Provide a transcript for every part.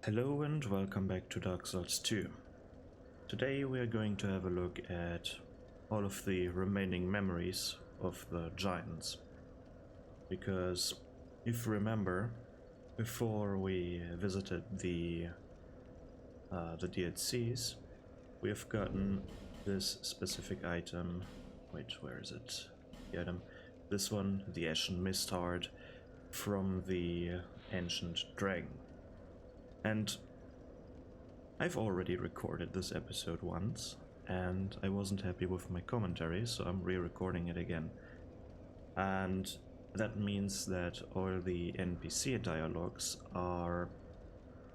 Hello and welcome back to Dark Souls 2. Today we are going to have a look at all of the remaining memories of the giants. Because if you remember, before we visited the DLCs, we have gotten this specific item. Wait, where is it? The item. This one, the Ashen Mist Heart, from the Ancient Dragon. And I've already recorded this episode once, and I wasn't happy with my commentary, so I'm re-recording it again. And that means that all the NPC dialogues are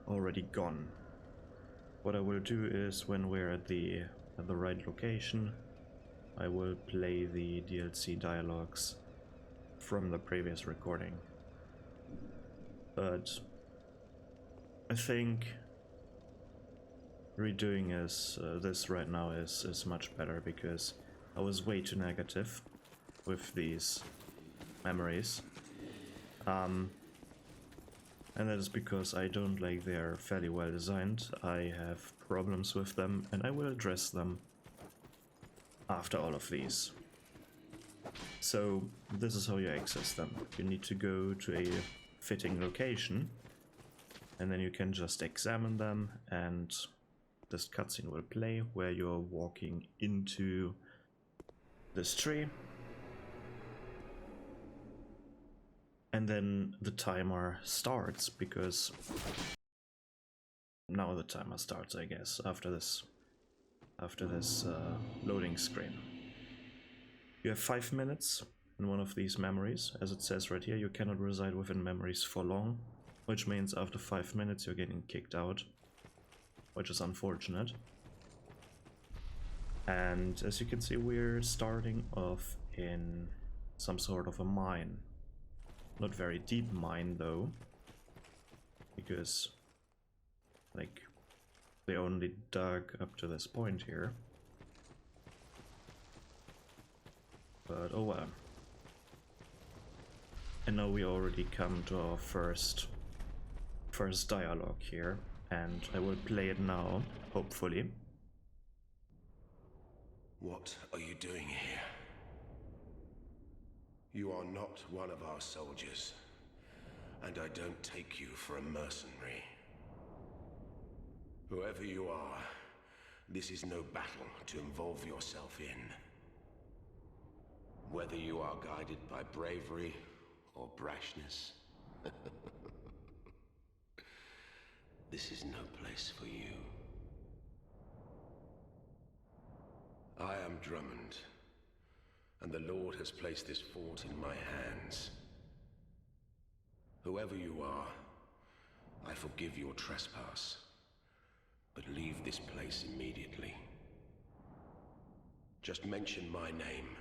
already gone. What I will do is, when we're at the right location, I will play the DLC dialogues from the previous recording. But I think redoing this right now is much better, because I was way too negative with these memories. And that is because I don't like they're fairly well designed. I have problems with them, and I will address them after all of these. So this is how you access them. You need to go to a fitting location, and then you can just examine them, and this cutscene will play where you're walking into this tree. And then the timer starts, because now the timer starts, I guess, after this loading screen. You have 5 minutes in one of these memories. As it says right here, you cannot reside within memories for long, which means after 5 minutes you're getting kicked out, which is unfortunate. And as you can see, we're starting off in some sort of a mine. Not very deep mine though, because like they only dug up to this point here. But oh well. And now we already come to our first dialogue here, and I will play it now, hopefully. What are you doing here? You are not one of our soldiers, and I don't take you for a mercenary. Whoever you are, this is no battle to involve yourself in. Whether you are guided by bravery or brashness, this is no place for you. I am Drummond, and the Lord has placed this fort in my hands. Whoever you are, I forgive your trespass, but leave this place immediately. Just mention my name,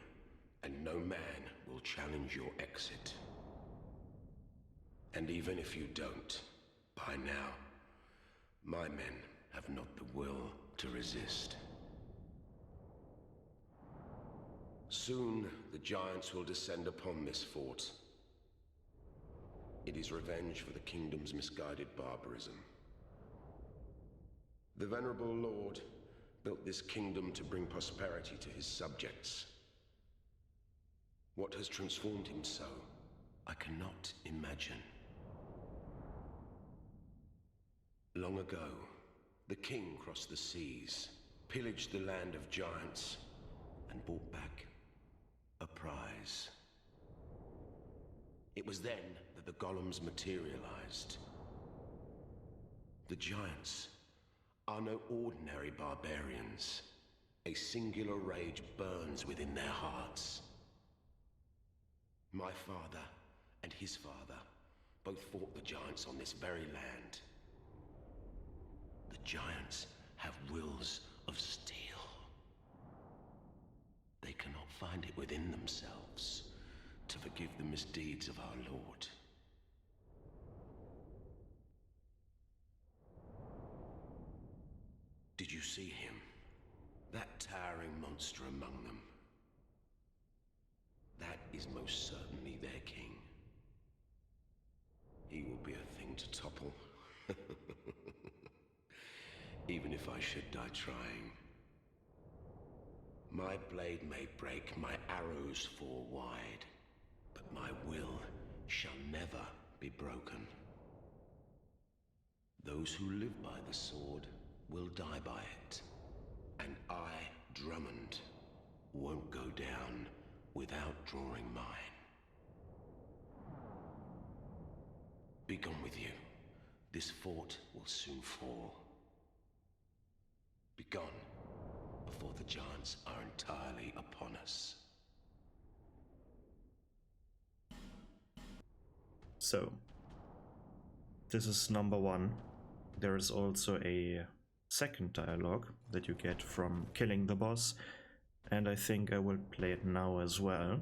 and no man will challenge your exit. And even if you don't, by now, my men have not the will to resist. Soon, the giants will descend upon this fort. It is revenge for the kingdom's misguided barbarism. The venerable Lord built this kingdom to bring prosperity to his subjects. What has transformed him so, I cannot imagine. Long ago, the king crossed the seas, pillaged the land of giants, and brought back a prize. It was then that the golems materialized. The giants are no ordinary barbarians. A singular rage burns within their hearts. My father and his father both fought the giants on this very land. The giants have wills of steel. They cannot find it within themselves to forgive the misdeeds of our Lord. Did you see him? That towering monster among them? That is most certainly their king. He will be a thing to topple. if I should die trying. My blade may break, my arrows fall wide, but my will shall never be broken. Those who live by the sword will die by it, and I, Drummond, won't go down without drawing mine. Be gone with you. This fort will soon fall. Be gone before the giants are entirely upon us. So, this is number one. There is also a second dialogue that you get from killing the boss, and I think I will play it now as well.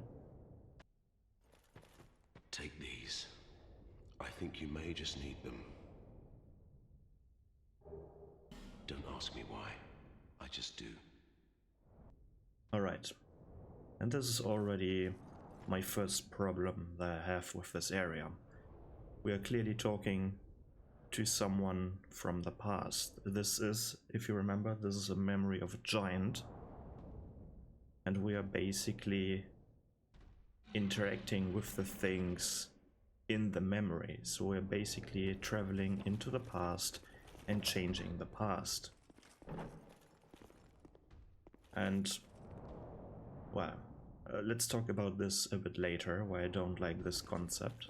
Take these. I think you may just need them. Don't ask me why. I just do. Alright. And this is already my first problem that I have with this area. We are clearly talking to someone from the past. This is, if you remember, this is a memory of a giant. And we are basically interacting with the things in the memory. So we're basically traveling into the past and changing the past. And, well, let's talk about this a bit later, why I don't like this concept.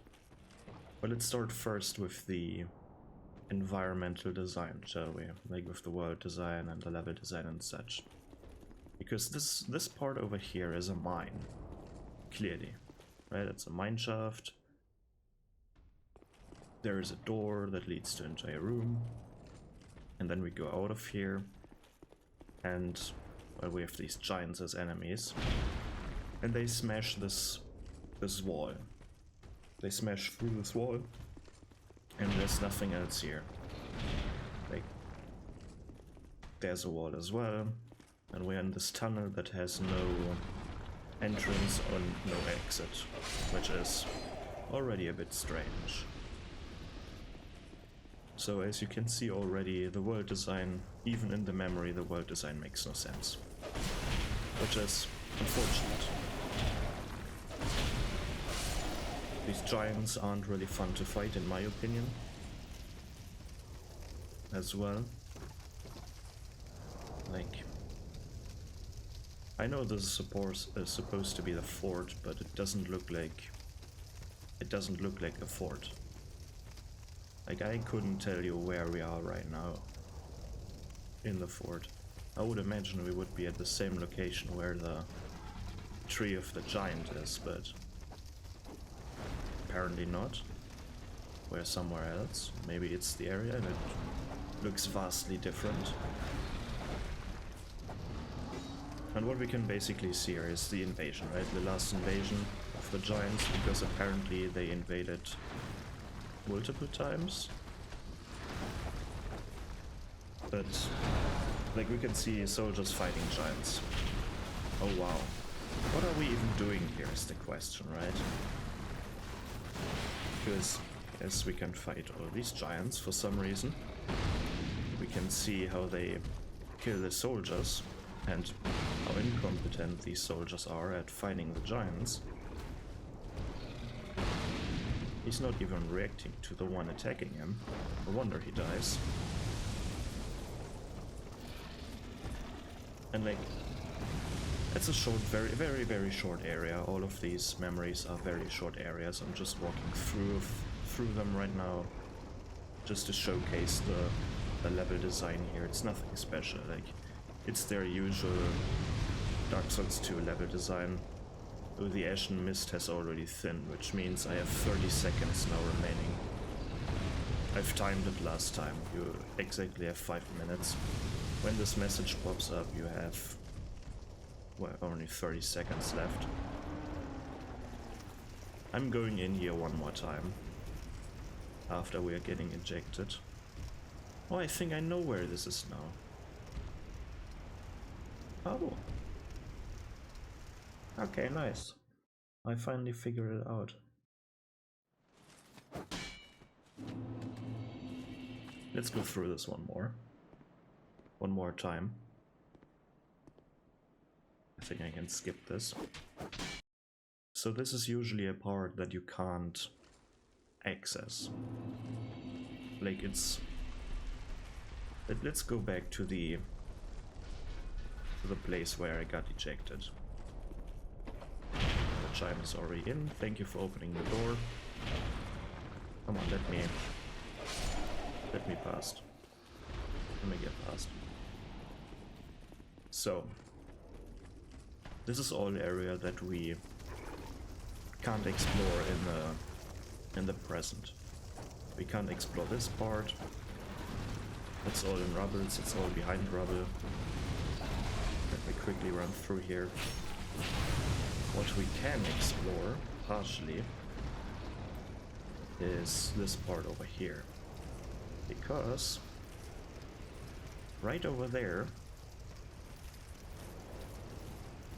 But let's start first with the environmental design, shall we? Like with the world design and the level design and such. Because this part over here is a mine, clearly, right? It's a mine shaft. There is a door that leads to an entire room, and then we go out of here, and well, we have these giants as enemies, and they smash this wall. They smash through this wall, and there's nothing else here. Like, there's a wall as well, and we're in this tunnel that has no entrance or no exit, which is already a bit strange. So as you can see already, the world design, even in the memory, the world design makes no sense. Which is unfortunate. These giants aren't really fun to fight, in my opinion. As well. Like, I know this is supposed to be the fort, but it doesn't look like a fort. Like, I couldn't tell you where we are right now in the fort. I would imagine we would be at the same location where the tree of the giant is, but apparently not. We're somewhere else. Maybe it's the area and it looks vastly different. And what we can basically see here is the invasion, right? The last invasion of the giants, because apparently they invaded multiple times. But, like, we can see soldiers fighting giants. Oh wow. What are we even doing here is the question, right? Because, yes, we can fight all these giants for some reason. We can see how they kill the soldiers and how incompetent these soldiers are at fighting the giants. He's not even reacting to the one attacking him. No wonder he dies. And like, it's a short, very, very short area. All of these memories are very short areas. I'm just walking through them right now, just to showcase the level design here. It's nothing special. Like, it's their usual Dark Souls 2 level design. Though the Ashen Mist has already thinned, which means I have 30 seconds now remaining. I've timed it last time. You exactly have 5 minutes. When this message pops up, you have, well, only 30 seconds left. I'm going in here one more time, after we are getting ejected. Oh, I think I know where this is now. Oh. Okay, nice. I finally figured it out. Let's go through this one more. one more time. I think I can skip this. So this is usually a part that you can't access. Like it's... Let's go back to the place where I got ejected. The chime is already in. Thank you for opening the door. Come on, let me past. Let me get past. So this is all area that we can't explore in the present. We can't explore this part. It's all in rubbles, it's all behind rubble. Let me quickly run through here. What we can explore, partially, is this part over here. Because right over there,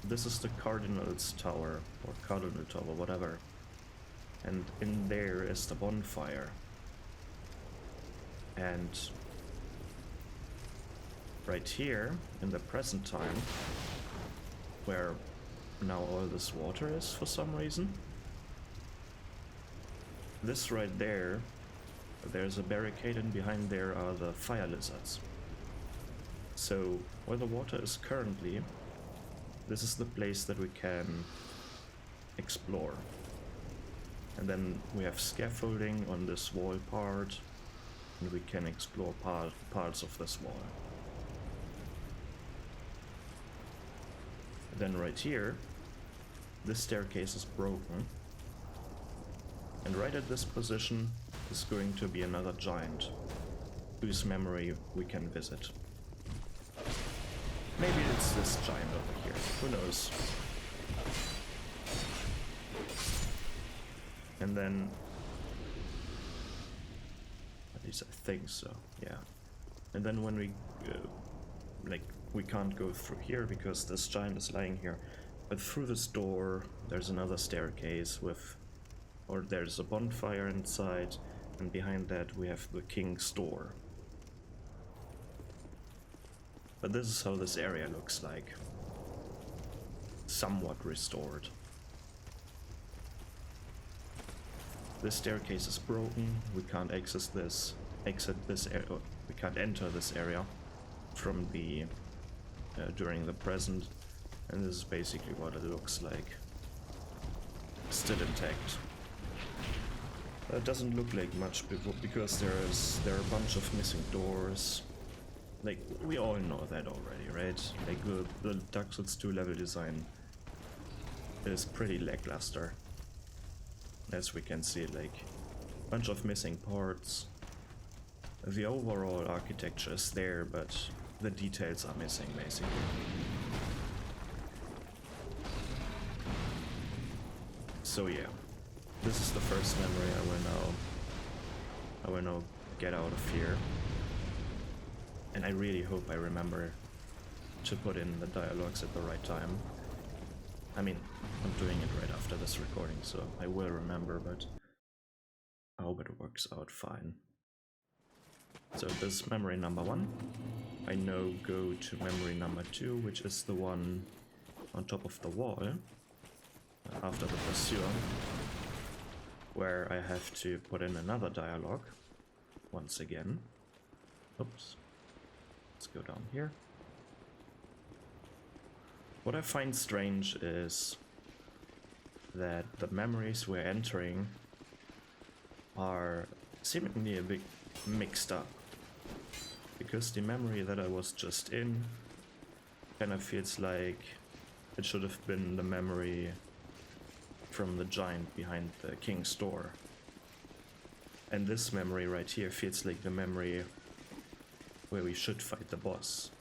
this is the Cardinal's Tower, or Cardinal Tower, whatever. And in there is the bonfire. And right here, in the present time, where now all this water is for some reason, this right there, there's a barricade, and behind there are the fire lizards. So where the water is currently, this is the place that we can explore. And then we have scaffolding on this wall part, and we can explore parts of this wall. Then right here, this staircase is broken. And right at this position is going to be another giant, whose memory we can visit. Maybe it's this giant over here, who knows. And then, at least I think so, yeah. And then when we, we can't go through here because this giant is lying here. But through this door, there's another staircase with, or there's a bonfire inside, and behind that we have the king's door. But this is how this area looks like. Somewhat restored. This staircase is broken. We can't exit this area. We can't enter this area from the during the present, and this is basically what it looks like. Still intact. It doesn't look like much because there are a bunch of missing doors. Like, we all know that already, right? Like, the Dark Souls 2 level design is pretty lackluster. As we can see, like, a bunch of missing parts. The overall architecture is there, but the details are missing, basically. So yeah, this is the first memory I will now get out of here. And I really hope I remember to put in the dialogues at the right time. I mean, I'm doing it right after this recording, so I will remember, but I hope it works out fine. So this is memory number 1. I now go to memory number 2, which is the one on top of the wall, after the pursuer, where I have to put in another dialogue, once again. Oops. Let's go down here. What I find strange is that the memories we're entering are seemingly a bit mixed up. Because the memory that I was just in kind of feels like it should have been the memory from the giant behind the king's door. And this memory right here feels like the memory where we should fight the boss.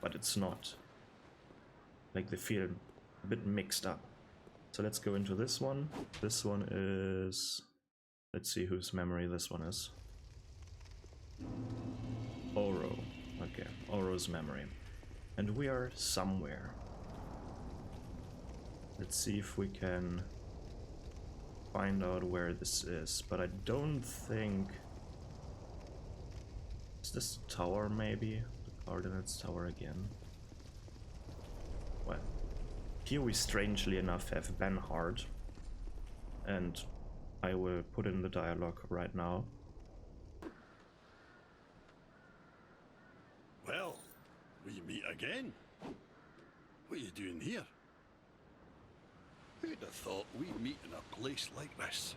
But it's not. Like, they feel a bit mixed up. So let's go into this one. This one is... let's see whose memory this one is. Oro. Okay, Oro's memory. And we are somewhere. Let's see if we can find out where this is. But I don't think... is this tower maybe? Ordnance Tower again. Well, here we strangely enough have Benhard, and I will put in the dialogue right now. Well, we meet again. What are you doing here? Who'd have thought we'd meet in a place like this?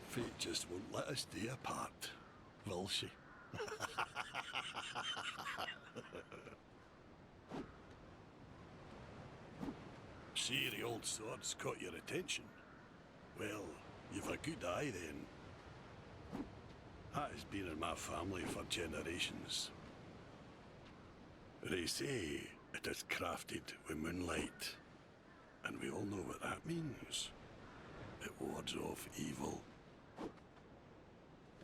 Fate just won't let us stay apart, will she? See, the old sword's caught your attention. Well, you've a good eye then. That has been in my family for generations. They say it is crafted with moonlight, and we all know what that means. It wards off evil.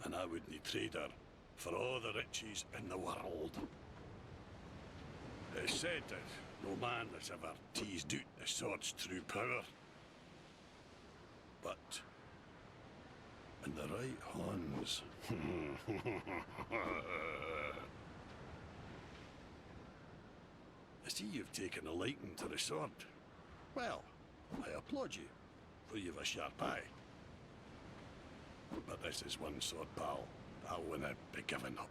And I wouldn't trade her for all the riches in the world. It's said that no man has ever teased out the sword's true power. But in the right hands. I see you've taken a liking to the sword. Well, I applaud you, for you've a sharp eye. But this is one sword, pal. I winna be giving up.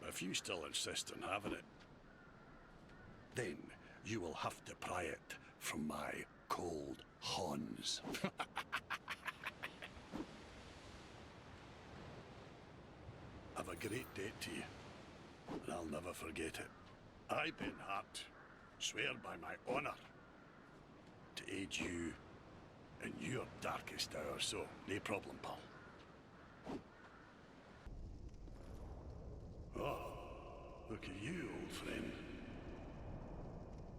If you still insist on having it, then you will have to pry it from my cold Hans. Have a great debt to you, and I'll never forget it. I, Benhart, swear by my honor to aid you in your darkest hour, so no problem, pal. Oh, look at you, old friend.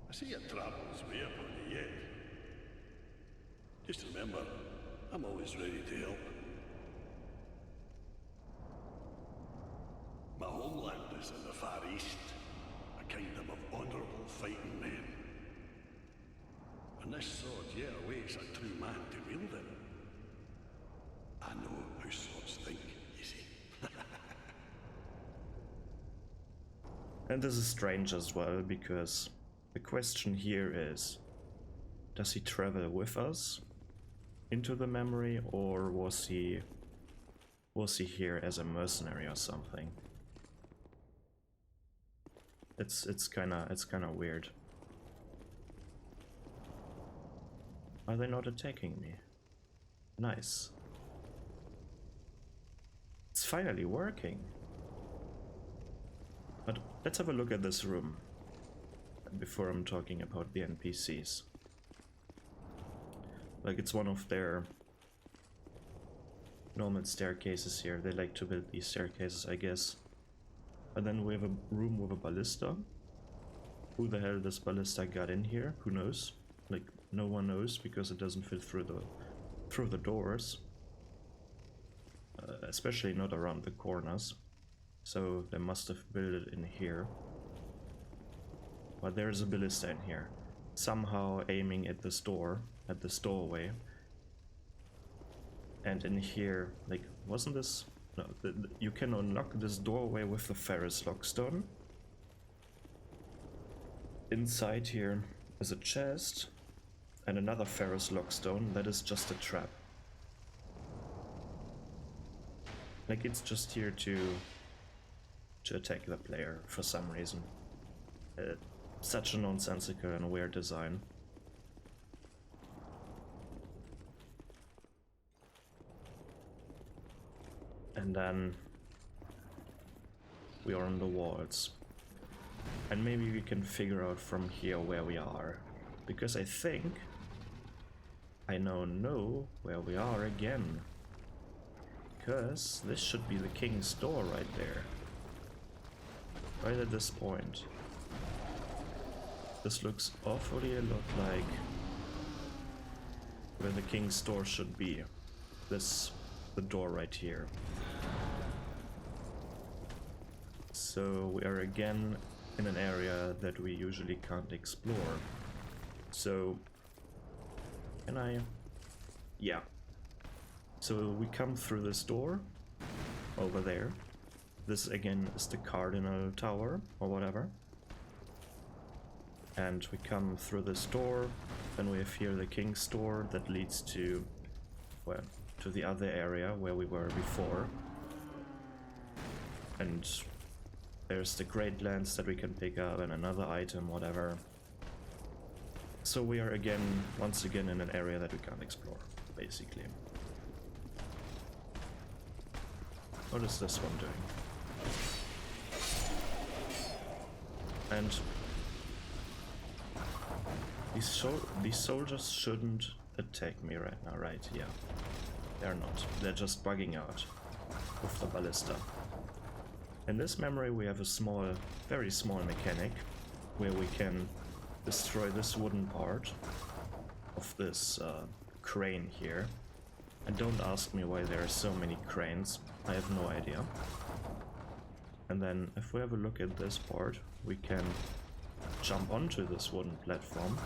I see your travels way upon you yet. Just remember, I'm always ready to help. My homeland is in the Far East, a kingdom of honourable fighting men. And this sword, yeah, awaits a true man to wield it. I know how swords think, you see. And this is strange as well, because the question here is, does he travel with us into the memory, or was he here as a mercenary or something? It's kinda weird. Are they not attacking me? Nice. It's finally working. But let's have a look at this room before I'm talking about the NPCs. Like, it's one of their normal staircases here. They like to build these staircases, I guess. And then we have a room with a ballista. Who the hell this ballista got in here? Who knows? Like, no one knows, because it doesn't fit through the doors. Especially not around the corners. So they must have built it in here. But there's a ballista in here, somehow aiming at this door, at this doorway. And in here, like, wasn't this... No, you can unlock this doorway with the Ferris Lockstone. Inside here is a chest and another Ferris Lockstone that is just a trap. Like, it's just here to attack the player for some reason. Such a nonsensical and weird design. And then we are on the walls. And maybe we can figure out from here where we are. Because I think I now know where we are again. Because this should be the king's door right there. Right at this point. This looks awfully a lot like where the king's door should be. The door right here. So we are again in an area that we usually can't explore. So, can I? Yeah. So we come through this door over there, This again is the Cardinal Tower, or whatever. And we come through this door, then we have here the King's Door that leads to, well, to the other area where we were before. And there's the Great Lands that we can pick up and another item, whatever. So we are again, once again, in an area that we can't explore, basically. What is this one doing? And these soldiers shouldn't attack me right now, right? Yeah. They're not. They're just bugging out with the ballista. In this memory we have a small, very small mechanic where we can destroy this wooden part of this crane here. And don't ask me why there are so many cranes. I have no idea. And then if we have a look at this part, we can jump onto this wooden platform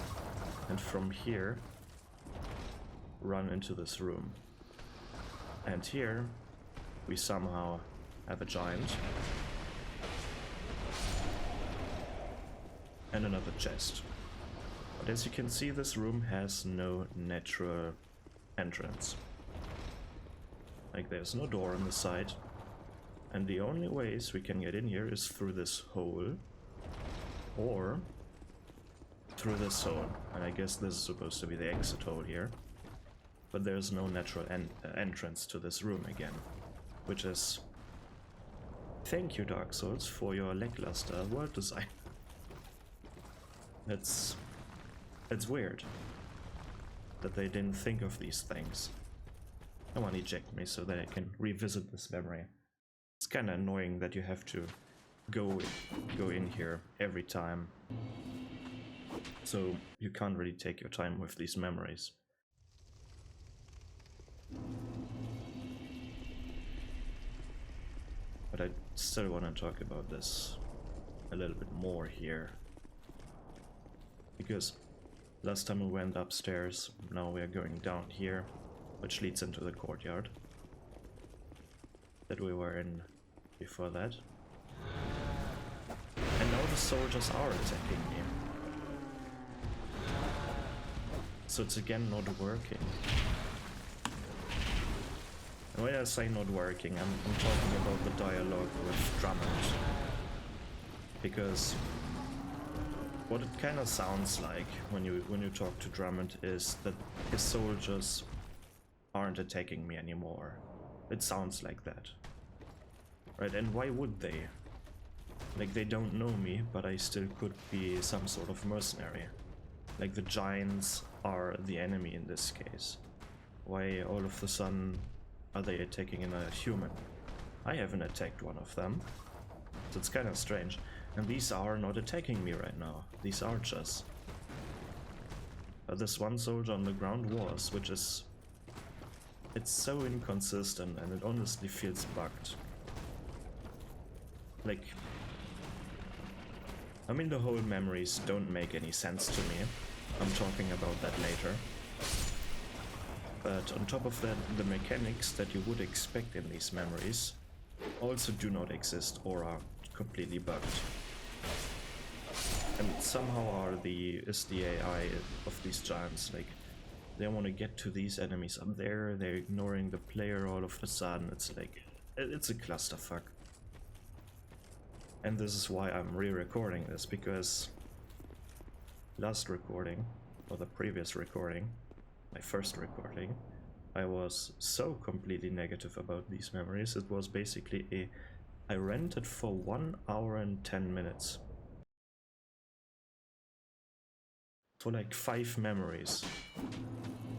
and from here run into this room. And here we somehow have a giant and another chest. But as you can see, this room has no natural entrance. Like, there's no door on the side, and the only ways we can get in here is through this hole or through this hole. And I guess this is supposed to be the exit hole here, but there's no natural entrance to this room again, which is... Thank you, Dark Souls, for your lackluster world design. It's weird that they didn't think of these things. Come on, eject me so that I can revisit this memory. It's kinda annoying that you have to go in here every time. So you can't really take your time with these memories. But I still want to talk about this a little bit more here. Because last time we went upstairs, now we are going down here, which leads into the courtyard that we were in before that. And now the soldiers are attacking me. So it's again not working. And when I say not working, I'm talking about the dialogue with Drummond. Because what it kind of sounds like when you talk to Drummond is that his soldiers aren't attacking me anymore. It sounds like that. Right, and why would they? Like, they don't know me, but I still could be some sort of mercenary. Like, the giants are the enemy in this case. Why all of a sudden are they attacking a human? I haven't attacked one of them. So it's kind of strange. And these are not attacking me right now. These archers. But this one soldier on the ground was, which is... It's so inconsistent and it honestly feels bugged. Like... I mean, the whole memories don't make any sense to me. I'm talking about that later. But on top of that, the mechanics that you would expect in these memories also do not exist or are completely bugged. And somehow is the AI of these giants, like, they want to get to these enemies up there, they're ignoring the player all of a sudden. It's like, it's a clusterfuck. And this is why I'm re-recording this, because last recording, or the previous recording, my first recording, I was so completely negative about these memories. It was basically I rented for 1 hour and 10 minutes. For like 5 memories.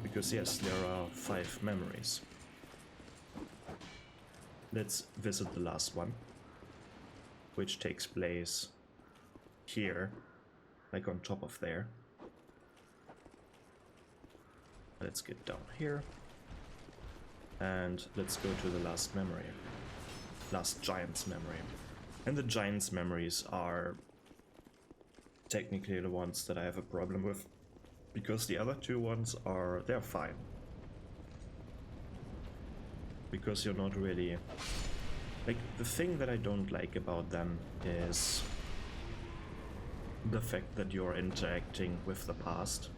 Because yes, there are 5 memories. Let's visit the last one, which takes place here, like on top of there. Let's get down here. And let's go to the last memory. Last giant's memory. And the giant's memories are technically the ones that I have a problem with. Because the other 2 ones they're fine. Because you're not really Like, the thing that I don't like about them is the fact that you're interacting with the past,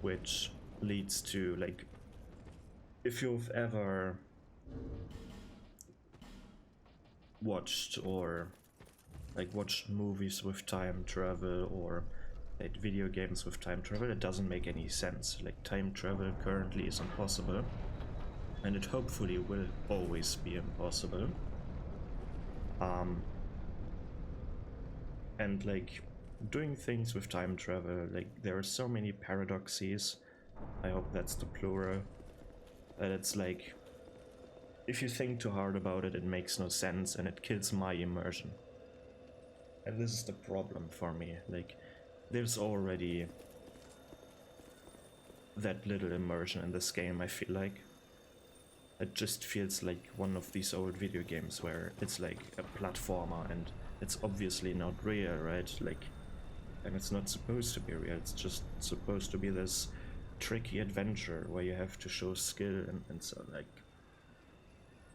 which leads to, like, if you've ever watched movies with time travel or played video games with time travel, it doesn't make any sense. Like, time travel currently is impossible, and it hopefully will always be impossible. And like, doing things with time travel, like, there are so many paradoxes, I hope that's the plural, that it's like, if you think too hard about it, it makes no sense and it kills my immersion. And this is the problem for me. Like, there's already that little immersion in this game, I feel like. It just feels like one of these old video games where it's like a platformer and it's obviously not real, right? Like, and it's not supposed to be real, it's just supposed to be this tricky adventure where you have to show skill and so, like,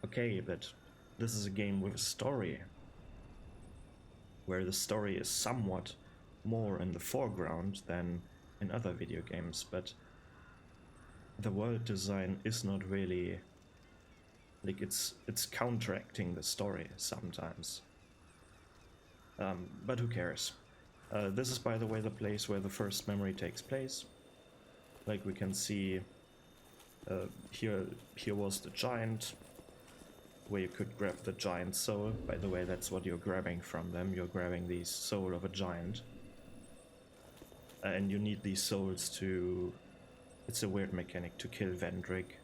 okay, but this is a game with a story, where the story is somewhat more in the foreground than in other video games, but the world design is not really, like, it's counteracting the story sometimes. But who cares? This is, by the way, the place where the first memory takes place. Like, we can see here was the giant, where you could grab the giant soul. By the way, that's what you're grabbing from them. You're grabbing the soul of a giant. And you need these souls to... It's a weird mechanic to kill Vendrick.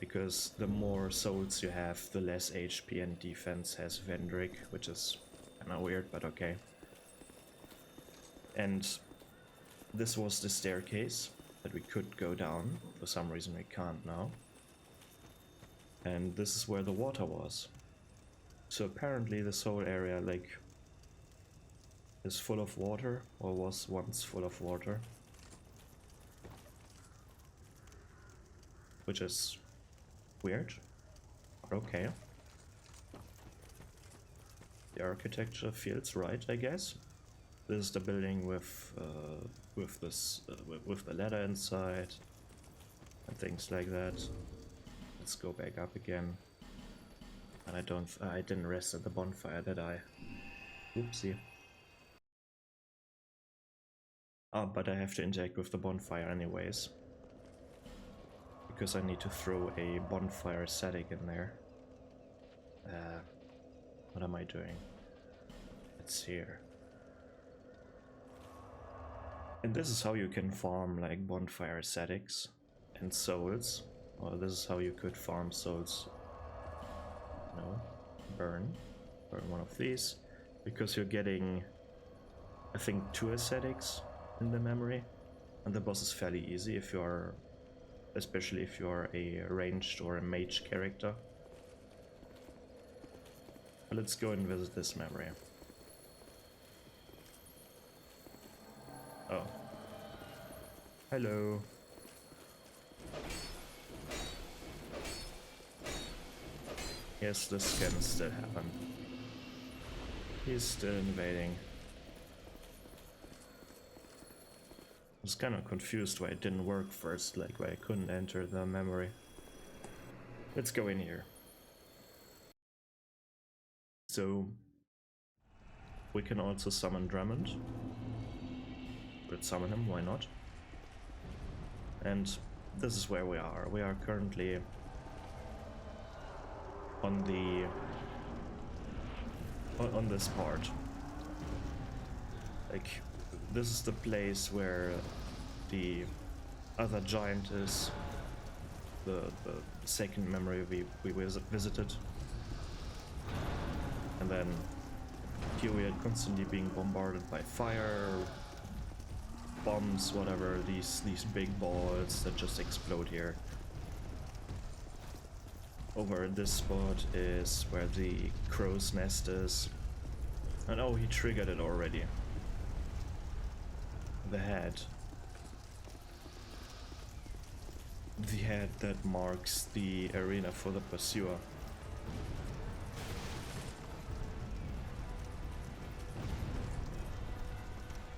Because the more souls you have, the less HP and defense has Vendrick, which is kinda weird, but okay. And this was the staircase that we could go down. For some reason we can't now. And this is where the water was. So apparently this whole area, like, is full of water, or was once full of water. Which is weird, but okay. The architecture feels right, I guess. This is the building with the ladder inside and things like that. Let's go back up again. And I didn't rest at the bonfire, did I? Oopsie. But I have to interact with the bonfire anyways. Because I need to throw a bonfire static in there. What am I doing? It's here. And this is how you can farm, like, bonfire statics and souls. Or this is how you could farm souls. No. Burn one of these. Because you're getting, I think, 2 ascetics in the memory. And the boss is fairly easy if you're... especially if you're a ranged or a mage character. Let's go and visit this memory. Oh. Hello. Yes, this can still happen. He's still invading. I was kind of confused why it didn't work first, like why I couldn't enter the memory. Let's go in here. So, we can also summon Drummond. Let's summon him, why not? And this is where we are. We are currently on this part. Like, this is the place where the other giant is, the second memory we visited. And then here we are constantly being bombarded by fire, bombs, whatever, these big balls that just explode here. Over at this spot is where the crow's nest is. And oh, he triggered it already. The head. the head that marks the arena for the pursuer.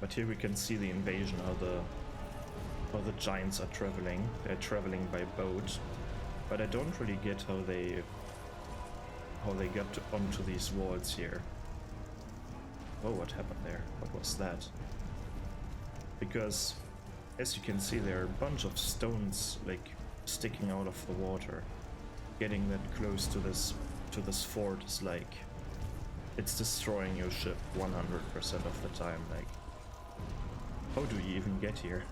But here we can see the invasion, how the giants are traveling. They're traveling by boat, but I don't really get how they got onto these walls here. Oh, what happened there? What was that? Because, as you can see, there are a bunch of stones like sticking out of the water. Getting that close to this fort is like it's destroying your ship 100% of the time. Like, how do you even get here?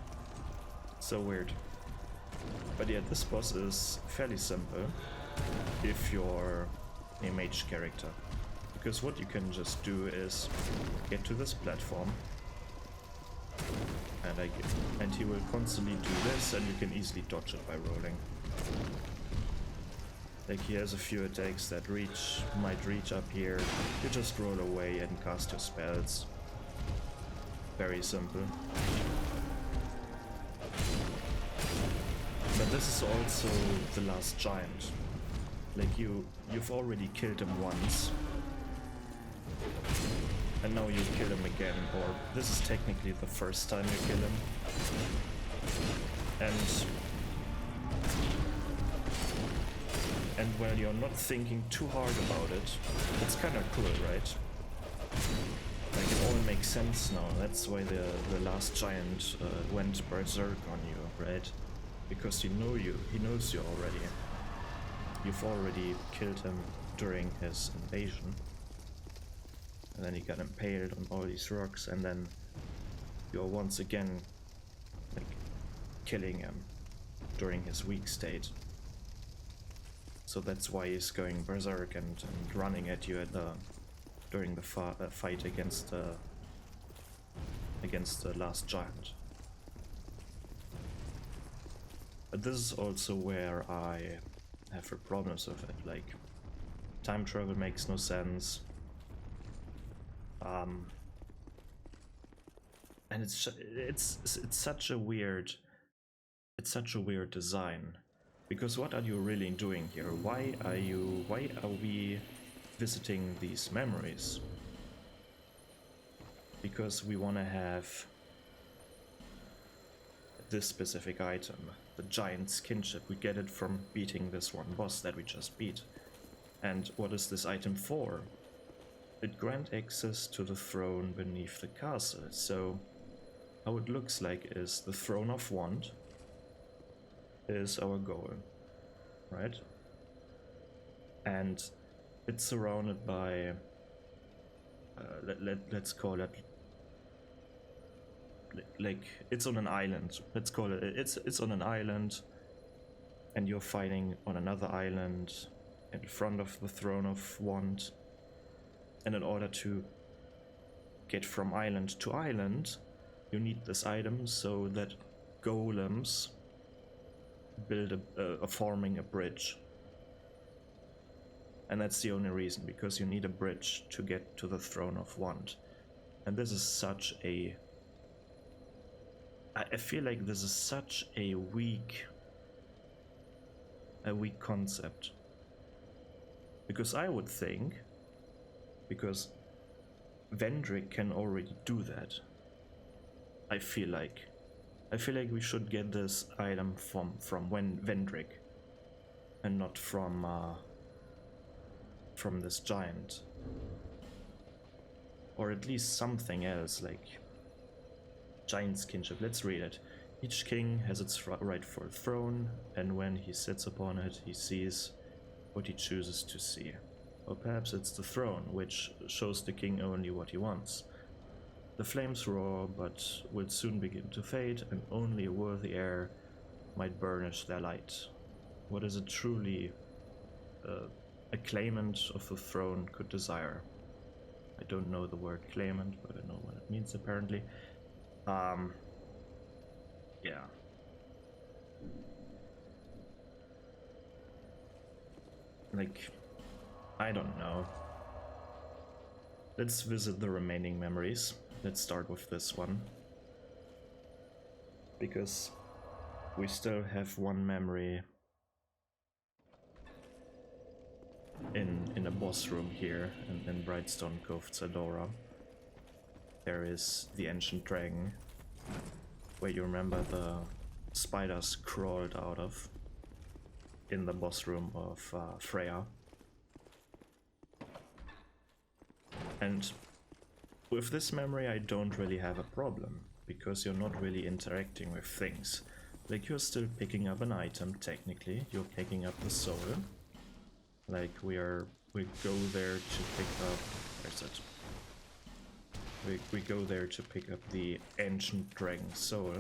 So weird. But yeah, this boss is fairly simple if you're a mage character, because what you can just do is get to this platform, and he will constantly do this, and you can easily dodge it by rolling. Like, he has a few attacks that might reach up here. You just roll away and cast your spells. Very simple. But this is also the last giant. Like, you've already killed him once, and now you kill him again, or this is technically the first time you kill him. And when you're not thinking too hard about it, it's kind of cool, right? Like, it all makes sense now. That's why the last giant went berserk on you, right? Because he knows you already. You've already killed him during his invasion. And then he got impaled on all these rocks, and then you're once again like killing him during his weak state. So that's why he's going berserk and running at you during the fight against the last giant. But this is also where I have problems with it. Like, time travel makes no sense. And it's such a weird design, because what are you really doing here? Why are we visiting these memories? Because we want to have this specific item, the giant's kinship. We get it from beating this one boss that we just beat. And what is this item for? It grants access to the throne beneath the castle. So how it looks like is the Throne of Want is our goal, right? And it's surrounded by let's call it like it's on an island. Let's call it it's on an island, and you're fighting on another island in front of the Throne of Want. And in order to get from island to island, you need this item so that golems build forming a bridge. And that's the only reason, because you need a bridge to get to the Throne of Want. And this is such a... I feel like this is such a weak concept. Because I would think, because Vendrick can already do that. I feel like we should get this item from Vendrick, and not from this giant, or at least something else, like giant's kinship. Let's read it. Each king has its rightful throne, and when he sits upon it, he sees what he chooses to see. Or perhaps it's the throne, which shows the king only what he wants. The flames roar, but will soon begin to fade, and only a worthy heir might burnish their light. What is it truly a claimant of the throne could desire? I don't know the word claimant, but I know what it means apparently. Yeah. Like, I don't know. Let's visit the remaining memories. Let's start with this one. Because we still have one memory in a boss room here in Brightstone Cove, Zaldora. There is the Ancient Dragon, where you remember the spiders crawled out of in the boss room of Freya. And with this memory I don't really have a problem, because you're not really interacting with things. Like, you're still picking up an item, technically. You're picking up the soul. Like, we go there to pick up... Where's it? We go there to pick up the Ancient Dragon Soul.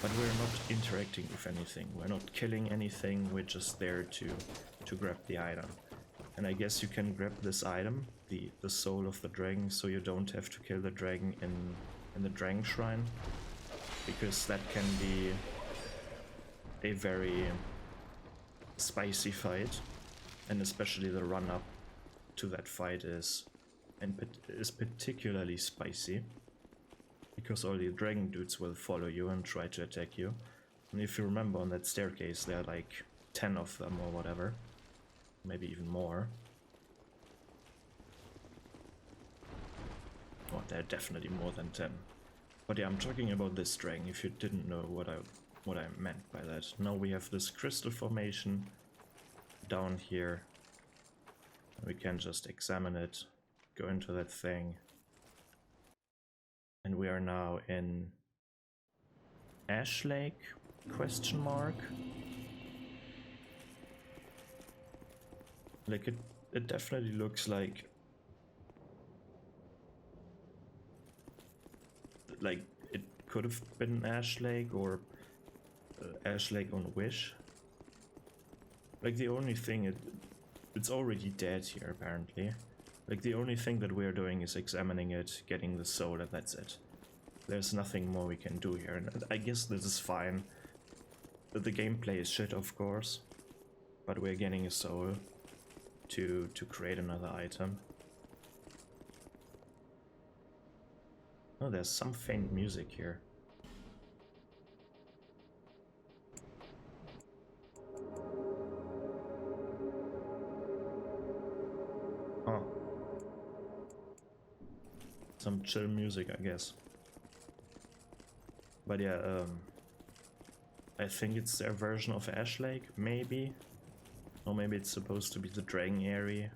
But we're not interacting with anything. We're not killing anything. We're just there to grab the item. And I guess you can grab this item, the soul of the dragon, so you don't have to kill the dragon in the Dragon Shrine. Because that can be a very spicy fight. And especially the run-up to that fight is particularly spicy. Because all the dragon dudes will follow you and try to attack you. And if you remember, on that staircase there are like 10 of them or whatever. Maybe even more. Oh, there are definitely more than 10. But yeah, I'm talking about this dragon, if you didn't know what I meant by that. Now we have this crystal formation down here. We can just examine it, go into that thing. And we are now in Ash Lake, question mark. Like, it definitely looks like it could have been Ash Lake or Ash Lake on Wish. Like, the only thing, it's already dead here apparently. Like, the only thing that we're doing is examining it, getting the soul, and that's it. There's nothing more we can do here, and I guess this is fine. The gameplay is shit, of course, but we're getting a soul to create another item. Oh, there's some faint music here. Oh. Some chill music, I guess. But yeah, I think it's their version of Ash Lake, maybe. Or maybe it's supposed to be the Dragon area.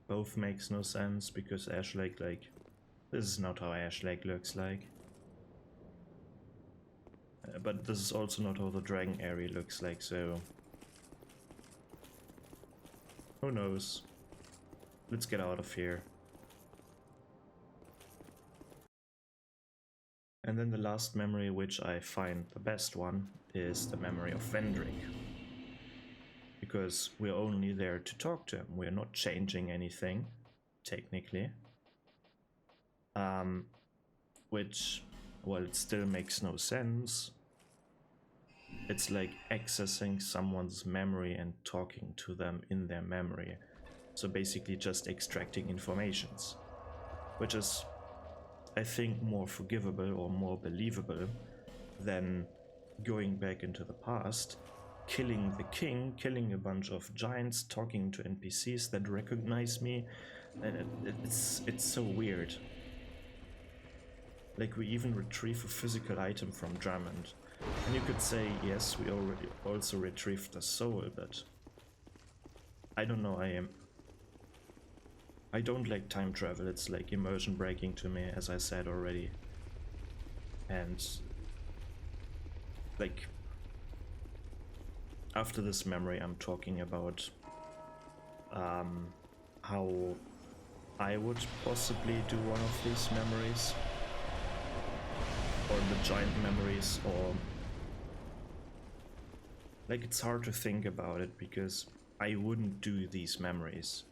Both makes no sense, because Ash Lake, like, this is not how Ash Lake looks like. But this is also not how the Dragon area looks like, so... who knows? Let's get out of here. And then the last memory, which I find the best one, is the memory of Vendrick. Because we're only there to talk to him. We're not changing anything, technically. Which, well, it still makes no sense. It's like accessing someone's memory and talking to them in their memory. So basically just extracting informations. Which is, I think, more forgivable or more believable than going back into the past, killing the king, killing a bunch of giants, talking to NPCs that recognize me. And it's so weird. Like, we even retrieve a physical item from Drummond. And you could say, yes, we already also retrieved the soul, but I don't know, I don't like time travel. It's like immersion breaking to me, as I said already. And like, after this memory I'm talking about how I would possibly do one of these memories, or the giant memories, or like, it's hard to think about it because I wouldn't do these memories.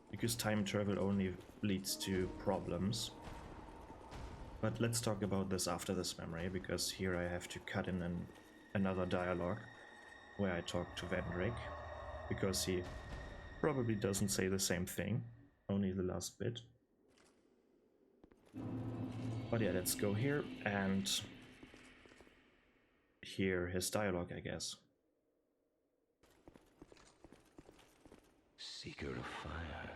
Because time travel only leads to problems. But let's talk about this after this memory, because here I have to cut in another dialogue where I talk to Vendrick, because he probably doesn't say the same thing, only the last bit. But yeah, let's go here and hear his dialogue, I guess. Seeker of fire,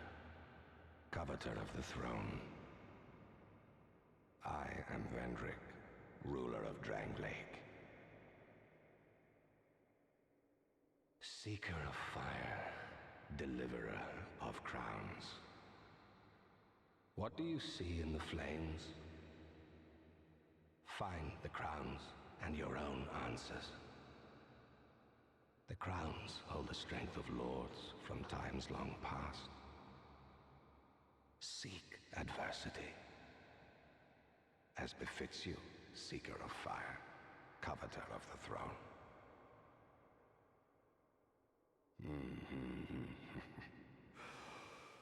coveter of the throne. I am Vendrick, ruler of Drangleic. Seeker of fire, deliverer of crowns. What do you see in the flames? Find the crowns and your own answers. The crowns hold the strength of lords from times long past. Seek adversity, as befits you, Seeker of fire, coveter of the throne.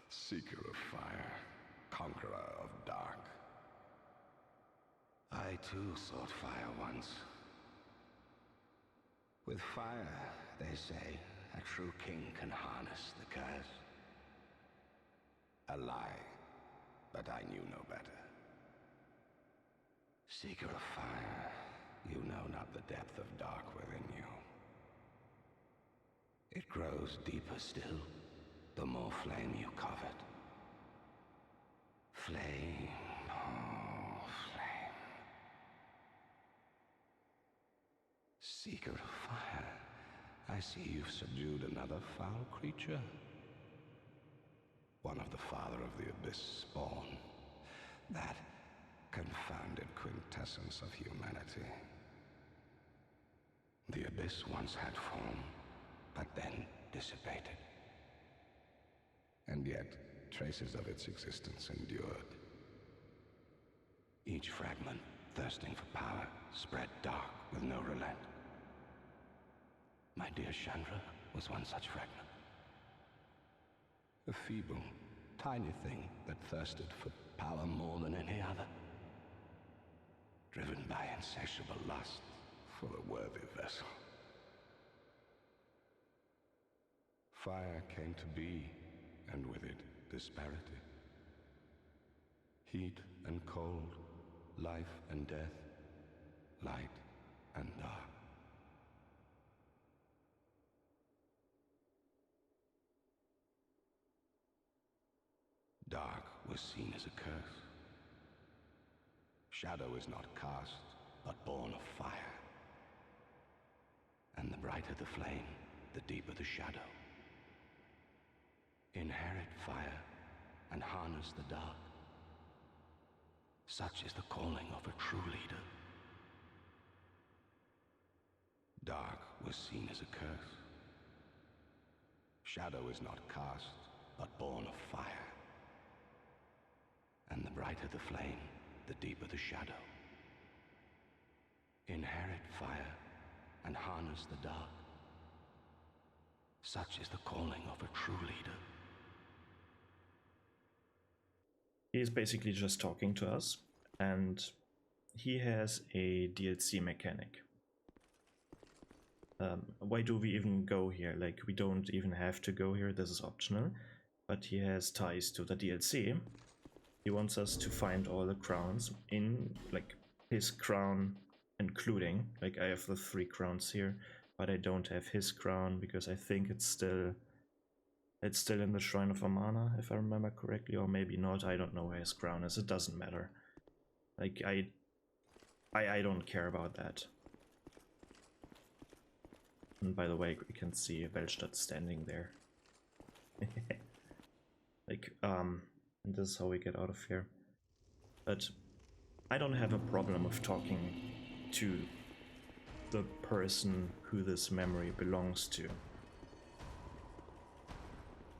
Seeker of fire, conqueror of dark. I too sought fire once. With fire, they say, a true king can harness the curse. A lie, but I knew no better. Seeker of fire, you know not the depth of dark within you. It grows deeper still, the more flame you covet. Flame, oh, flame. Seeker of fire, I see you've subdued another foul creature. One of the father of the Abyss spawn. That confounded quintessence of humanity. The Abyss once had form, but then dissipated. And yet, traces of its existence endured. Each fragment, thirsting for power, spread dark with no relent. My dear Chandra was one such fragment. A feeble, tiny thing that thirsted for power more than any other. Driven by insatiable lust for a worthy vessel. Fire came to be, and with it, disparity. Heat and cold, life and death, light and dark. Dark was seen as a curse. Shadow is not cast, but born of fire. And the brighter the flame, the deeper the shadow. Inherit fire and harness the dark. Such is the calling of a true leader. Dark was seen as a curse. Shadow is not cast, but born of fire. And the brighter the flame, the deeper the shadow. Inherit fire and harness the dark. Such is the calling of a true leader. He's basically just talking to us, and he has a DLC mechanic. Why do we even go here? Like, we don't even have to go here, this is optional, but he has ties to the DLC. He wants us to find all the crowns in, like, his crown including, like, I have the 3 crowns here, but I don't have his crown because I think it's still in the Shrine of Amana, if I remember correctly, or maybe not. I don't know where his crown is, it doesn't matter. Like, I don't care about that. And by the way, we can see Welstadt standing there. Like, and this is how we get out of here. But I don't have a problem with talking to the person who this memory belongs to.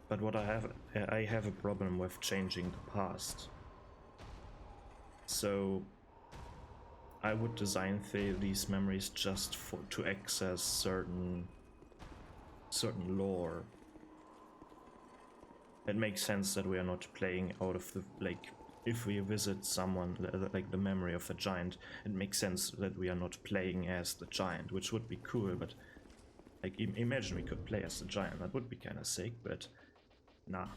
But what I have a problem with changing the past. So I would design these memories just to access certain lore. It makes sense that we are not playing out of the, like, if we visit someone, like the memory of the giant, it makes sense that we are not playing as the giant, which would be cool, but like, imagine we could play as the giant, that would be kind of sick, but nah.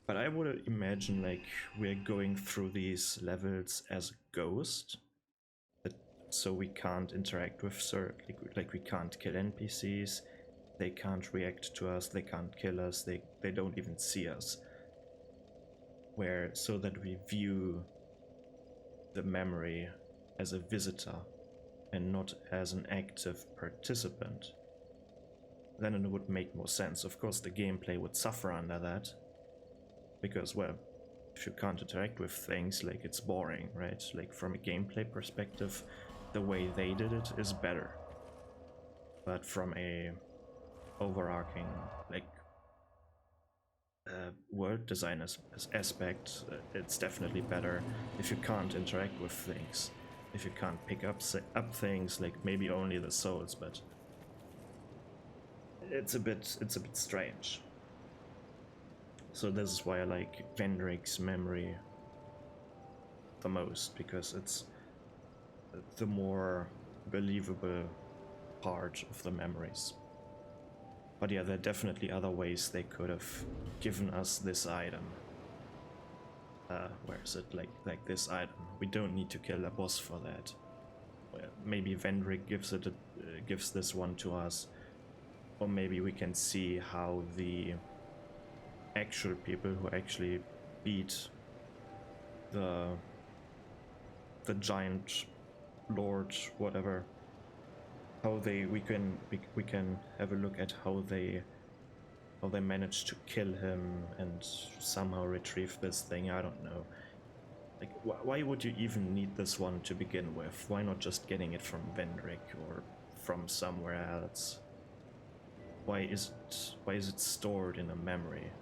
But I would imagine like we're going through these levels as a ghost, but so we can't interact with like we can't kill NPCs, they can't react to us, they can't kill us, they don't even see us. Where so that we view the memory as a visitor and not as an active participant. Then it would make more sense. Of course, the gameplay would suffer under that, because, well, if you can't interact with things, like, it's boring, right? Like, from a gameplay perspective, the way they did it is better. But from a overarching, like, world design aspect, it's definitely better if you can't interact with things. If you can't pick up things, like maybe only the souls, but it's a bit strange. So this is why I like Vendrick's memory the most, because it's the more believable part of the memories. But yeah, there are definitely other ways they could have given us this item. Where is it? Like this item. We don't need to kill a boss for that. Well, maybe Vendrick gives this one to us, or maybe we can see how the actual people who actually beat the giant lord, whatever, how we can have a look at how they managed to kill him and somehow retrieve this thing. I don't know. Like, why would you even need this one to begin with? Why not just getting it from Vendrick or from somewhere else? Why is it stored in a memory?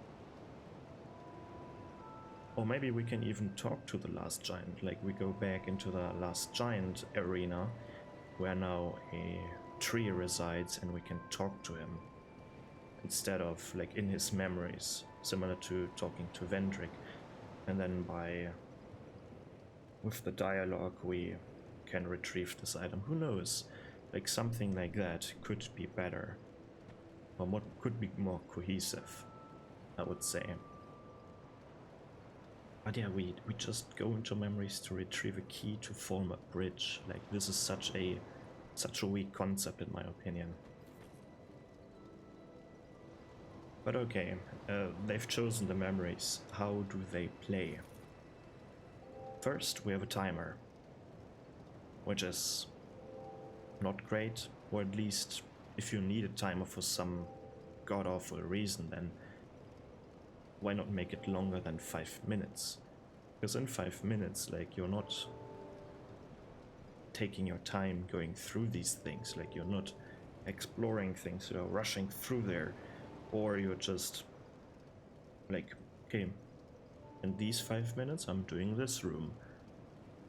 Or maybe we can even talk to the last giant. Like, we go back into the last giant arena, where now a tree resides, and we can talk to him instead of like in his memories, similar to talking to Vendrick. And then with the dialogue we can retrieve this item. Who knows? Like, something like that could be better, or what could be more cohesive, I would say. But yeah, we just go into memories to retrieve a key to form a bridge. Like, this is such a weak concept in my opinion. But okay, they've chosen the memories. How do they play? First, we have a timer, which is not great, or at least if you need a timer for some god-awful reason, then why not make it longer than 5 minutes? Because in 5 minutes, like, you're not taking your time going through these things, like, you're not exploring things, you're rushing through there, or you're just like, okay, in these 5 minutes I'm doing this room,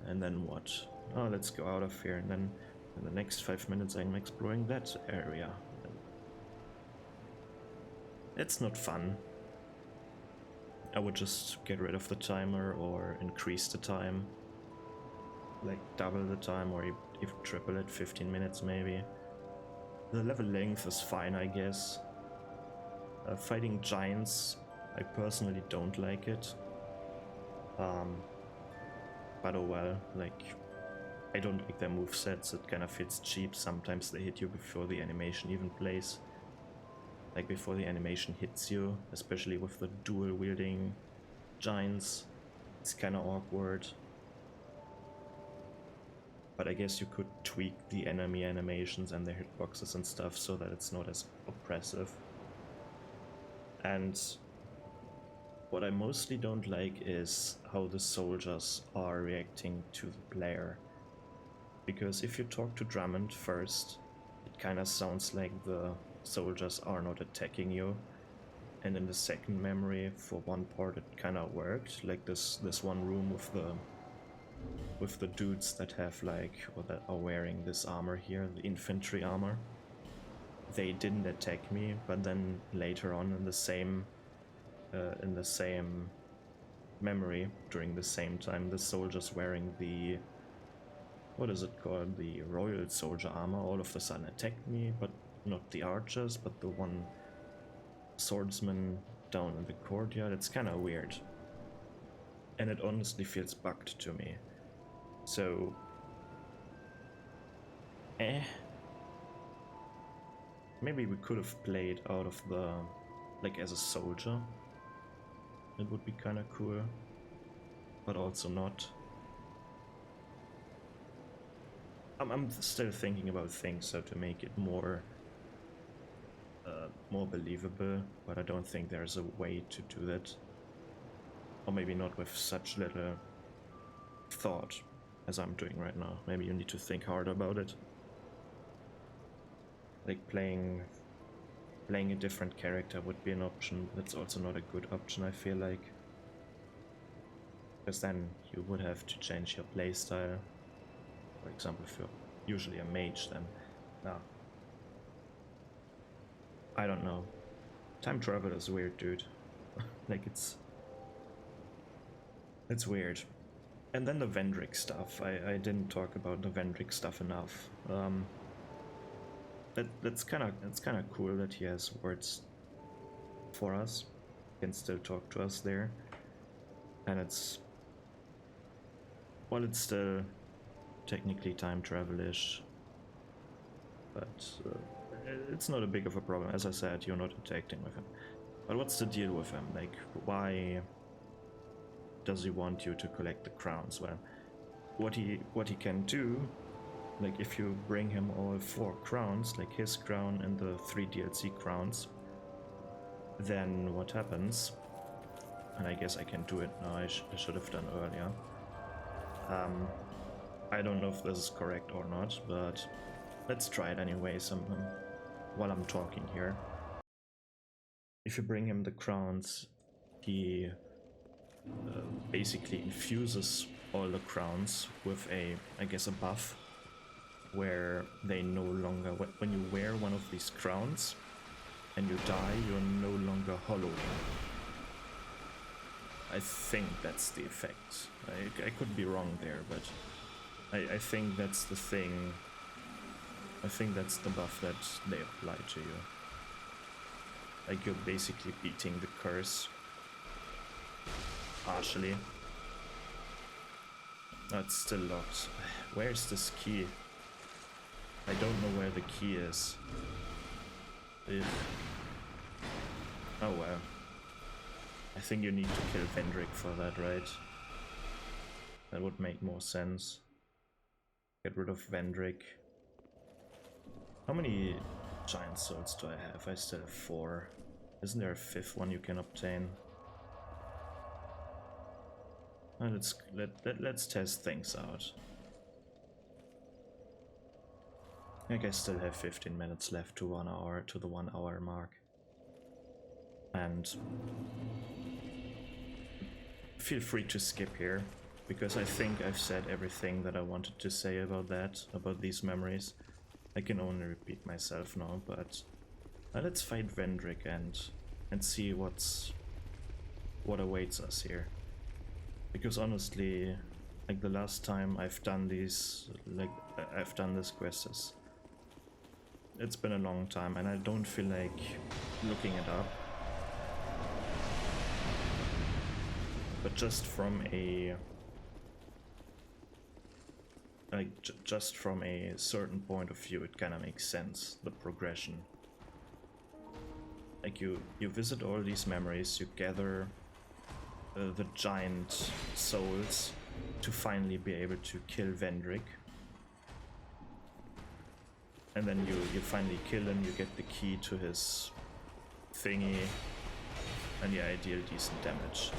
and then what? Oh, let's go out of here, and then in the next 5 minutes I'm exploring that area. It's not fun. I would just get rid of the timer or increase the time, like double the time or even triple it, 15 minutes maybe. The level length is fine, I guess. Fighting giants, I personally don't like it. But oh well, like, I don't like their movesets, it kind of fits cheap. Sometimes they hit you before the animation even plays. Like, before the animation hits you, especially with the dual wielding giants. It's kind of awkward. But I guess you could tweak the enemy animations and their hitboxes and stuff so that it's not as oppressive. And what I mostly don't like is how the soldiers are reacting to the player. Because if you talk to Drummond first, it kind of sounds like the soldiers are not attacking you. And in the second memory, for one part, it kind of worked. Like this one room with the dudes that have like, or that are wearing this armor here, the infantry armor. They didn't attack me, but then later on in the same memory, during the same time, the soldiers wearing the, what is it called, the royal soldier armor, all of a sudden attacked me, but not the archers, but the one swordsman down in the courtyard. It's kind of weird. And it honestly feels bugged to me. So... Maybe we could have played out of the... like as a soldier. It would be kind of cool. But also not. I'm still thinking about things how to make it more believable, but I don't think there's a way to do that. Or maybe not with such little thought as I'm doing right now. Maybe you need to think harder about it. Like playing a different character would be an option. That's also not a good option, I feel like. Because then you would have to change your playstyle. For example, if you're usually a mage, then no. I don't know. Time travel is weird, dude. Like it's weird. And then the Vendrick stuff. I didn't talk about the Vendrick stuff enough. It's kind of cool that he has words for us. He can still talk to us there, and it's still technically time travel-ish, but it's not a big of a problem. As I said, you're not interacting with him. But what's the deal with him? Like, why does he want you to collect the crowns? Well, what he can do, like if you bring him all 4 crowns, like his crown and the 3 DLC crowns, then what happens? And I guess I can do it now. I should have done earlier. I don't know if this is correct or not, but let's try it anyway while I'm talking here. If you bring him the crowns, he basically infuses all the crowns with I guess a buff, where they no longer, when you wear one of these crowns and you die, you're no longer hollow. I think that's the effect. I could be wrong there, but I think that's the thing. I think that's the buff that they apply to you. Like you're basically beating the curse. Partially. No, it's still locked. Where's this key? I don't know where the key is. Ugh. Oh well. I think you need to kill Vendrick for that, right? That would make more sense. Get rid of Vendrick. How many giant souls do I have? I still have 4. Isn't there a 5th one you can obtain? Let's test things out. I guess I still have 15 minutes left to 1 hour, to the 1 hour mark. And feel free to skip here, because I think I've said everything that I wanted to say about these memories. I can only repeat myself now, but let's fight Vendrick and see what awaits us here. Because honestly, like the last time I've done this quest, it's been a long time, and I don't feel like looking it up. But just from a just from a certain point of view, it kind of makes sense, the progression. Like you visit all these memories, you gather the giant souls to finally be able to kill Vendrick. And then you finally kill him, you get the key to his thingy, and yeah, I deal decent damage.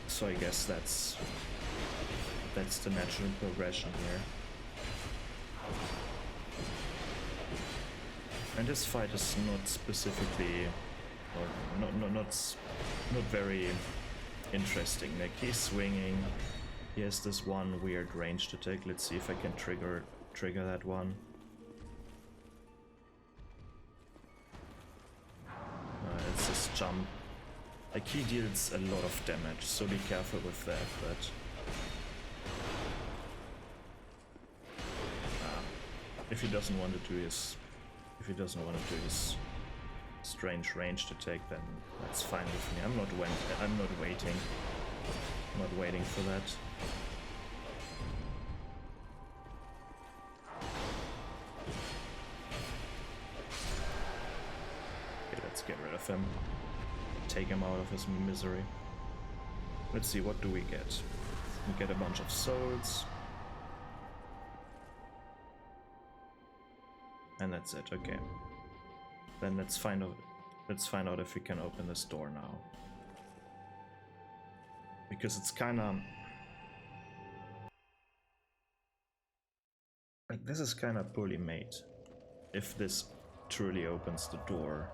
So I guess that's the natural progression here. And this fight is not specifically, or not very interesting. Like he's swinging, he has this one weird ranged attack. Let's see if I can trigger that one. It's this jump. Like he deals a lot of damage, so be careful with that, but if he doesn't want to do his If he doesn't want to do his strange ranged attack, then that's fine with me. I'm not waiting. I'm not waiting for that. Okay, let's get rid of him. Take him out of his misery. Let's see, what do we get? We get a bunch of souls. And that's it, okay. Then let's find out if we can open this door now. Because it's kinda like, this is kinda poorly made. If this truly opens the door,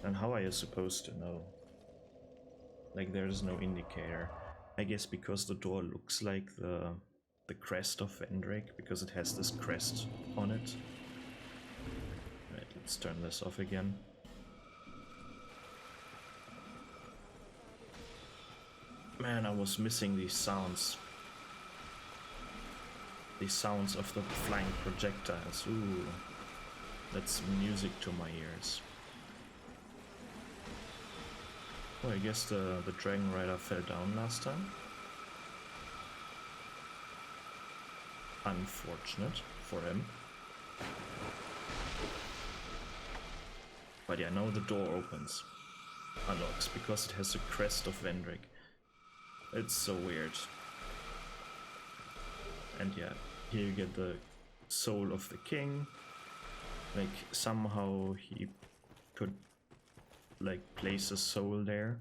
then how are you supposed to know? Like, there's no indicator. I guess because the door looks like the crest of Vendrick, because it has this crest on it. Right, let's turn this off again. Man, I was missing these sounds. The sounds of the flying projectiles. Ooh, that's music to my ears. Oh, I guess the Dragon Rider fell down last time. Unfortunate for him. But yeah, now the door opens. Unlocks, because it has the crest of Vendrick. It's so weird. And yeah, here you get the soul of the king. Like, somehow he could, like, place a soul there.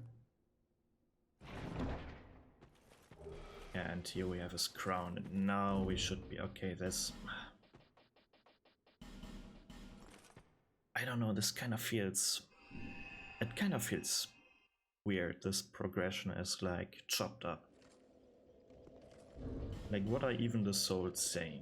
And here we have his crown, and now we should be okay. This, I don't know, this kind of feels, it kind of feels weird. This progression is like chopped up. Like, what are even the souls saying?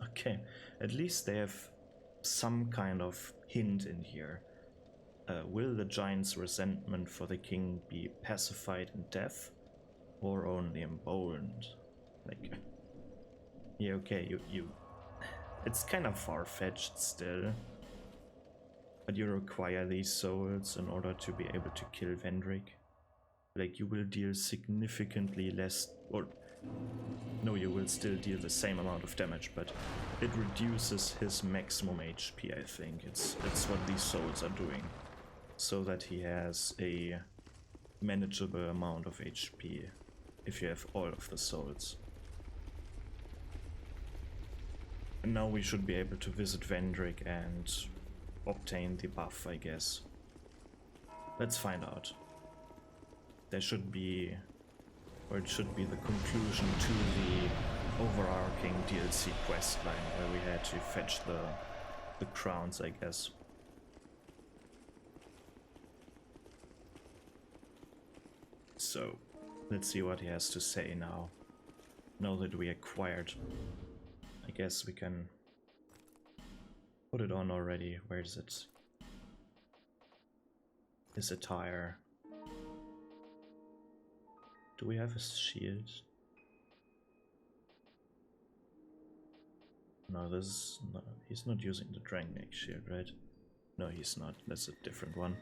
Okay, at least they have some kind of hint in here. Will the giant's resentment for the king be pacified in death, or only emboldened? Like, yeah, okay, you it's kind of far-fetched still, but you require these souls in order to be able to kill Vendrick. Like, you will deal significantly less, or no, you will still deal the same amount of damage, but it reduces his maximum HP, I think. It's what these souls are doing, so that he has a manageable amount of HP if you have all of the souls. And now we should be able to visit Vendrick and obtain the buff, I guess. Let's find out. There should be, or it should be, the conclusion to the overarching DLC questline where we had to fetch the crowns, I guess. So, let's see what he has to say now. Now that we acquired, I guess we can put it on already. Where is it? His attire. Do we have his shield? No, this is not, he's not using the Dragon Egg shield, right? No, he's not. That's a different one.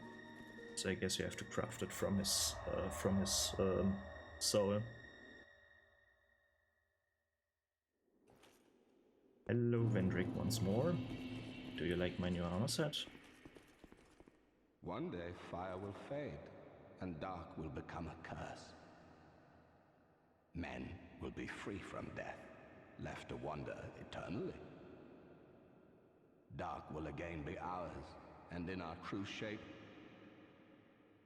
So I guess you have to craft it from his soul. Hello, Vendrick, once more. Do you like my new armor set? One day fire will fade, and dark will become a curse. Men will be free from death, left to wander eternally. Dark will again be ours, and in our true shape,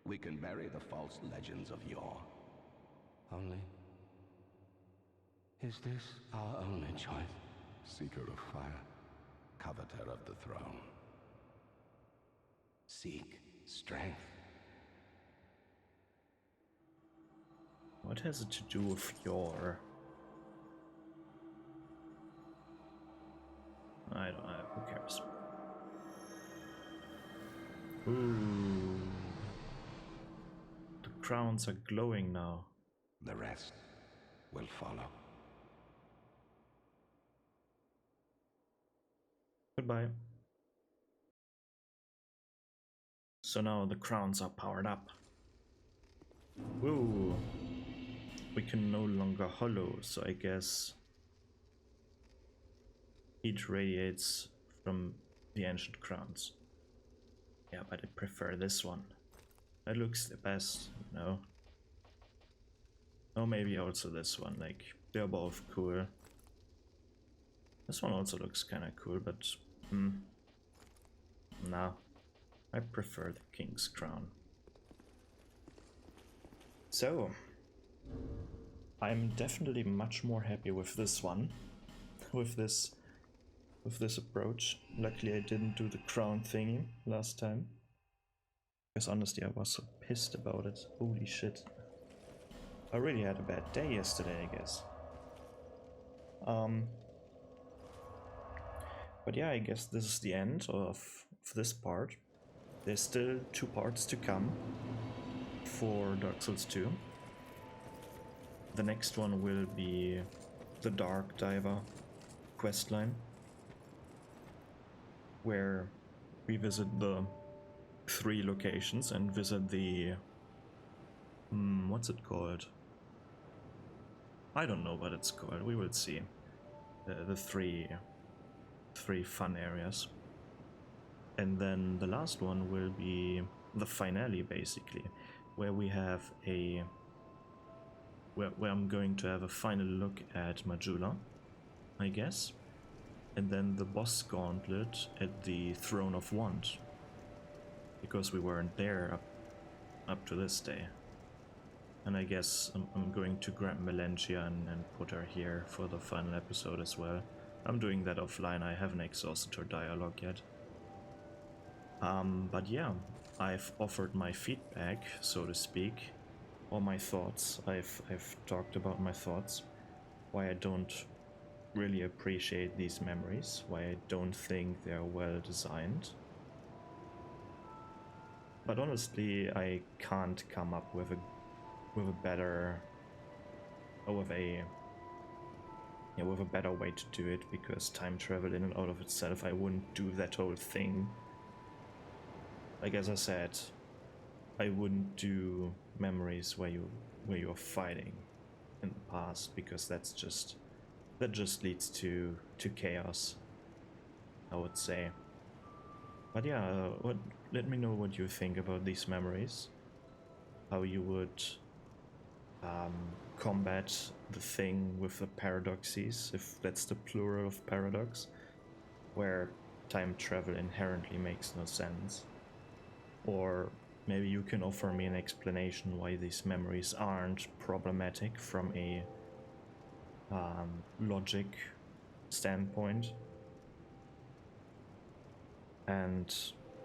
we can bury the false legends of yore. Only, is this our only choice? Seeker of fire, coveter of the throne. Seek strength. What has it to do with your... I don't know, who cares? Ooh. The crowns are glowing now. The rest will follow. Goodbye. So now the crowns are powered up. Whoa! We can no longer hollow, so I guess heat radiates from the ancient crowns. Yeah, but I prefer this one. That looks the best, you know. Or maybe also this one, like, they're both cool. This one also looks kinda cool, but nah. I prefer the king's crown. So, I'm definitely much more happy with this one, with this approach. Luckily I didn't do the crown thingy last time, because honestly I was so pissed about it. Holy shit. I really had a bad day yesterday, I guess. But yeah, I guess this is the end of this part. There's still 2 parts to come for Dark Souls 2. The next one will be the Dark Diver questline, where we visit the 3 locations and visit the... what's it called? I don't know what it's called, we will see. The three fun areas. And then the last one will be the finale, basically, where we have a... where I'm going to have a final look at Majula, I guess. And then the boss gauntlet at the Throne of Want, because we weren't there up to this day. And I guess I'm going to grab Melentia and put her here for the final episode as well. I'm doing that offline, I haven't exhausted her dialogue yet. But yeah, I've offered my feedback, so to speak, or my thoughts. I've talked about my thoughts, why I don't really appreciate these memories, why I don't think they're well designed. But honestly, I can't come up with a better, or with a better way to do it, because time travel in and out of itself, I wouldn't do that whole thing. Like, as I said, I wouldn't do memories where you're fighting in the past, because that just leads to chaos, I would say. But yeah, let me know what you think about these memories, how you would combat the thing with the paradoxes, if that's the plural of paradox, where time travel inherently makes no sense. Or maybe you can offer me an explanation why these memories aren't problematic from a logic standpoint. And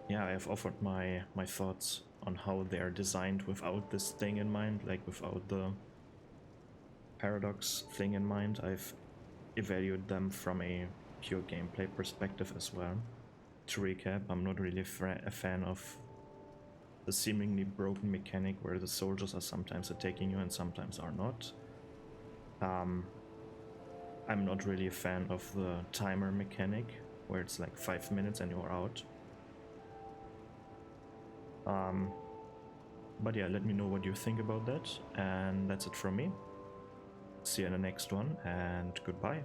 yeah, I've offered my thoughts on how they're designed without this thing in mind, like without the paradox thing in mind. I've evaluated them from a pure gameplay perspective as well. To recap, I'm not really a fan of the seemingly broken mechanic where the soldiers are sometimes attacking you and sometimes are not. I'm not really a fan of the timer mechanic where it's like 5 minutes and you're out. But yeah, let me know what you think about that, and that's it from me. See you in the next one, and goodbye.